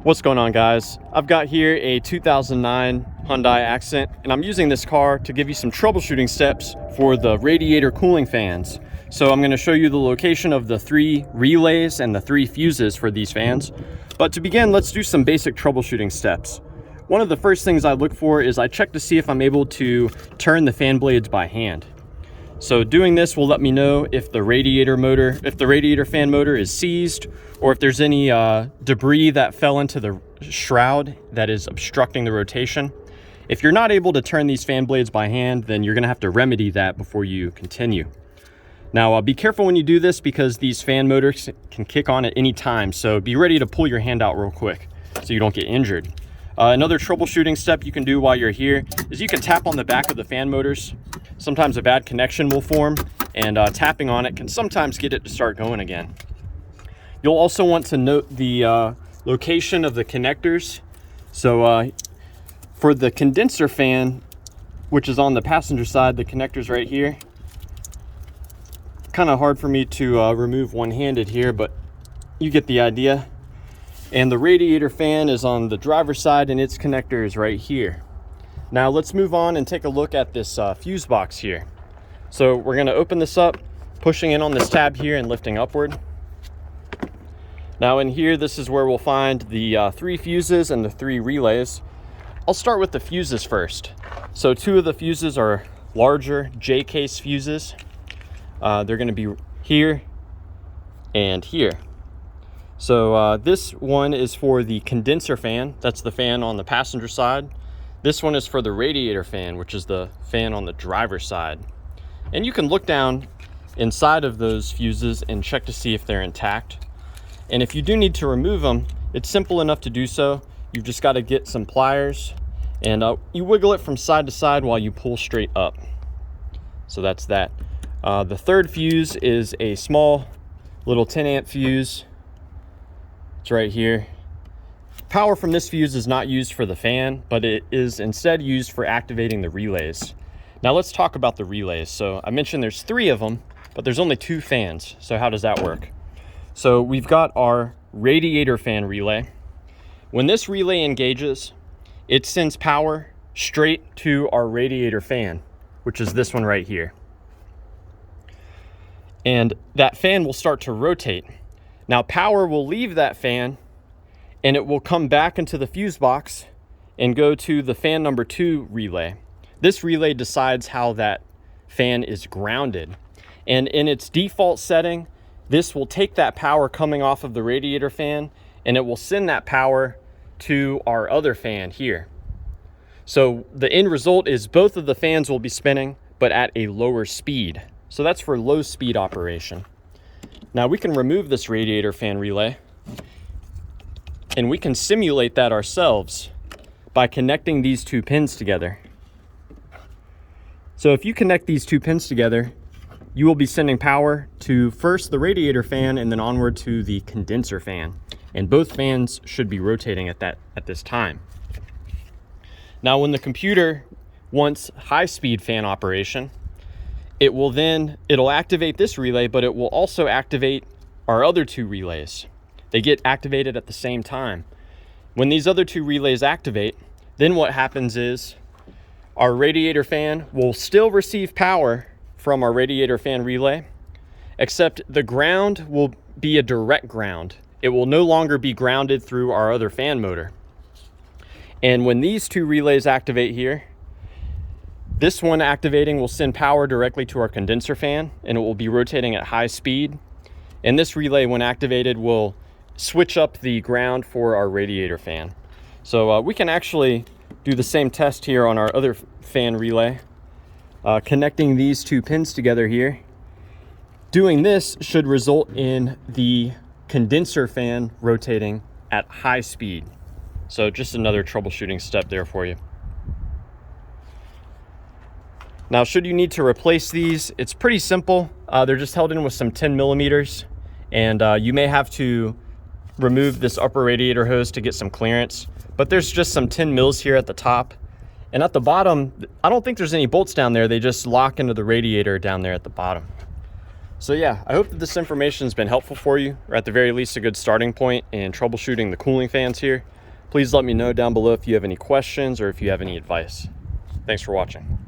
What's going on, guys? I've got here a 2009 Hyundai Accent, and I'm using this car to give you some troubleshooting steps for the radiator cooling fans. So I'm going to show you the location of the 3 relays and the 3 fuses for these fans. But to begin, let's do some basic troubleshooting steps. One of the first things I look for is I check to see if I'm able to turn the fan blades by hand. So doing this will let me know if the radiator fan motor is seized, or if there's any debris that fell into the shroud that is obstructing the rotation. If you're not able to turn these fan blades by hand, then you're gonna have to remedy that before you continue. Now, be careful when you do this because these fan motors can kick on at any time, so be ready to pull your hand out real quick so you don't get injured. Another troubleshooting step you can do while you're here is you can tap on the back of the fan motors. Sometimes a bad connection will form, and tapping on it can sometimes get it to start going again. You'll also want to note the location of the connectors. So for the condenser fan, which is on the passenger side, the connector's right here. Kind of hard for me to remove one-handed here, but you get the idea. And the radiator fan is on the driver's side, and its connector is right here. Now let's move on and take a look at this fuse box here. So we're going to open this up, pushing in on this tab here and lifting upward. Now in here, this is where we'll find the 3 fuses and the 3 relays. I'll start with the fuses first. So 2 of the fuses are larger J-case fuses. They're going to be here and here. So this one is for the condenser fan. That's the fan on the passenger side. This one is for the radiator fan, which is the fan on the driver's side. And you can look down inside of those fuses and check to see if they're intact. And if you do need to remove them, it's simple enough to do so. You've just got to get some pliers and you wiggle it from side to side while you pull straight up. So that's that. The third fuse is a small little 10 amp fuse. It's right here. Power from this fuse is not used for the fan, but it is instead used for activating the relays. Now let's talk about the relays. So I mentioned there's 3 of them, but there's only 2 fans. So how does that work? So we've got our radiator fan relay. When this relay engages, it sends power straight to our radiator fan, which is this one right here. And that fan will start to rotate. Now power will leave that fan and it will come back into the fuse box and go to the fan number 2 relay. This relay decides how that fan is grounded. And in its default setting, this will take that power coming off of the radiator fan and it will send that power to our other fan here. So the end result is both of the fans will be spinning, but at a lower speed. So that's for low speed operation. Now we can remove this radiator fan relay and we can simulate that ourselves by connecting these 2 pins together. So if you connect these 2 pins together, you will be sending power to first the radiator fan and then onward to the condenser fan. And both fans should be rotating at this time. Now when the computer wants high-speed fan operation, it'll activate this relay, but it will also activate our other 2 relays. They get activated at the same time. When these other 2 relays activate, then what happens is our radiator fan will still receive power from our radiator fan relay, except the ground will be a direct ground. It will no longer be grounded through our other fan motor. And when these 2 relays activate here, this one activating will send power directly to our condenser fan and it will be rotating at high speed. And this relay, when activated, will switch up the ground for our radiator fan. So we can actually do the same test here on our other fan relay, connecting these 2 pins together here. Doing this should result in the condenser fan rotating at high speed. So just another troubleshooting step there for you. Now, should you need to replace these, it's pretty simple. They're just held in with some 10 millimeters, and you may have to remove this upper radiator hose to get some clearance, but there's just some 10 mils here at the top. And at the bottom, I don't think there's any bolts down there. They just lock into the radiator down there at the bottom. So yeah, I hope that this information has been helpful for you, or at the very least a good starting point in troubleshooting the cooling fans here. Please let me know down below if you have any questions or if you have any advice. Thanks for watching.